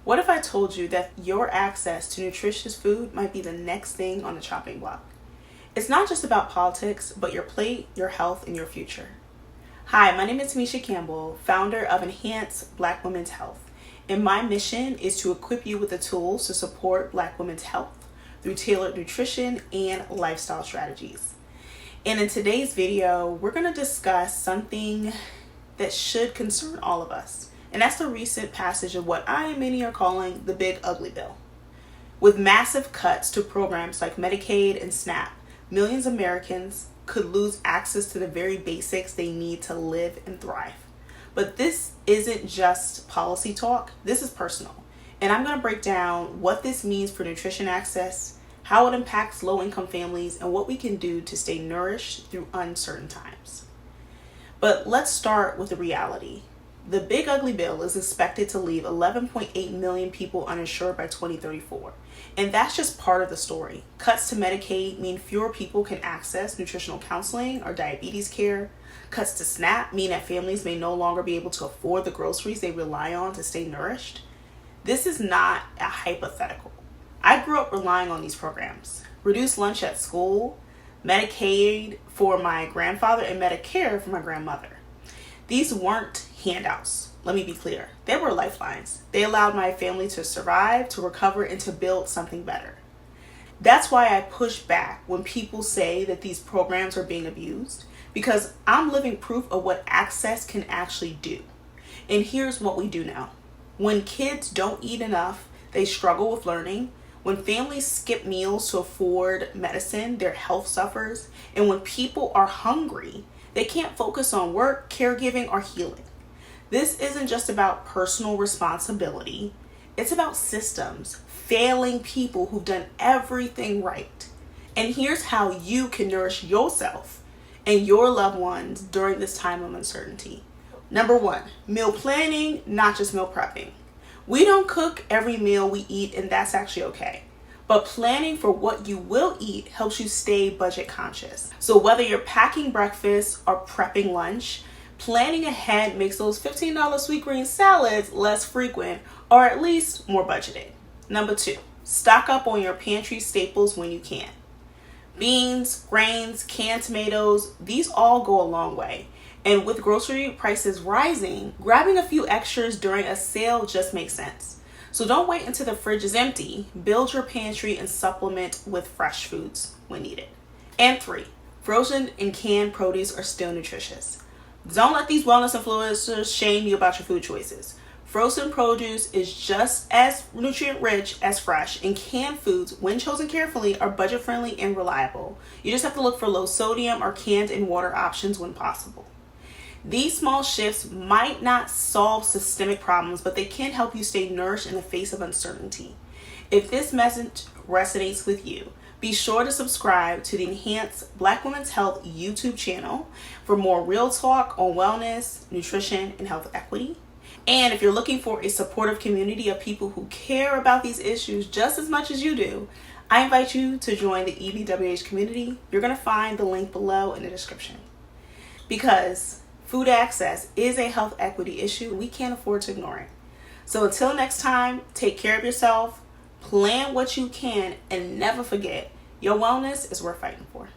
What if I told you that your access to nutritious food might be the next thing on the chopping block? It's not just about politics, but your plate, your health, and your future. Hi, my name is Tamisha Campbell, founder of Enhance Black Women's Health, and my mission is to equip you with the tools to support Black women's health through tailored nutrition and lifestyle strategies. And in today's video, we're going to discuss something that should concern all of us, and that's the recent passage of what I and many are calling the Big Ugly Bill. With massive cuts to programs like Medicaid and SNAP, millions of Americans could lose access to the very basics they need to live and thrive. But this isn't just policy talk, this is personal. And I'm going to break down what this means for nutrition access, how it impacts low-income families, and what we can do to stay nourished through uncertain times. But let's start with the reality. The Big Ugly Bill is expected to leave 11.8 million people uninsured by 2034. And that's just part of the story. Cuts to Medicaid mean fewer people can access nutritional counseling or diabetes care. Cuts to SNAP mean that families may no longer be able to afford the groceries they rely on to stay nourished. This is not a hypothetical. I grew up relying on these programs. Reduced lunch at school, Medicaid for my grandfather, and Medicare for my grandmother. These weren't handouts, let me be clear. They were lifelines. They allowed my family to survive, to recover, and to build something better. That's why I push back when people say that these programs are being abused, because I'm living proof of what access can actually do. And here's what we do now. When kids don't eat enough, they struggle with learning. When families skip meals to afford medicine, their health suffers. And when people are hungry, they can't focus on work, caregiving, or healing. This isn't just about personal responsibility. It's about systems, failing people who've done everything right. And here's how you can nourish yourself and your loved ones during this time of uncertainty. Number 1, meal planning, not just meal prepping. We don't cook every meal we eat, and that's actually okay. But planning for what you will eat helps you stay budget conscious. So whether you're packing breakfast or prepping lunch, planning ahead makes those $15 sweet green salads less frequent, or at least more budgeted. Number 2, stock up on your pantry staples when you can. Beans, grains, canned tomatoes, these all go a long way. And with grocery prices rising, grabbing a few extras during a sale just makes sense. So don't wait until the fridge is empty. Build your pantry and supplement with fresh foods when needed. And 3, frozen and canned produce are still nutritious. Don't let these wellness influencers shame you about your food choices. Frozen produce is just as nutrient rich as fresh, and canned foods, when chosen carefully, are budget friendly and reliable. You just have to look for low sodium or canned in water options when possible. These small shifts might not solve systemic problems, but they can help you stay nourished in the face of uncertainty. If this message resonates with you, be sure to subscribe to the Enhance Black Women's Health YouTube channel for more real talk on wellness, nutrition, and health equity. And if you're looking for a supportive community of people who care about these issues just as much as you do, I invite you to join the EBWH community. You're going to find the link below in the description. Because food access is a health equity issue, we can't afford to ignore it. So until next time, take care of yourself, plan what you can, and never forget, your wellness is worth fighting for.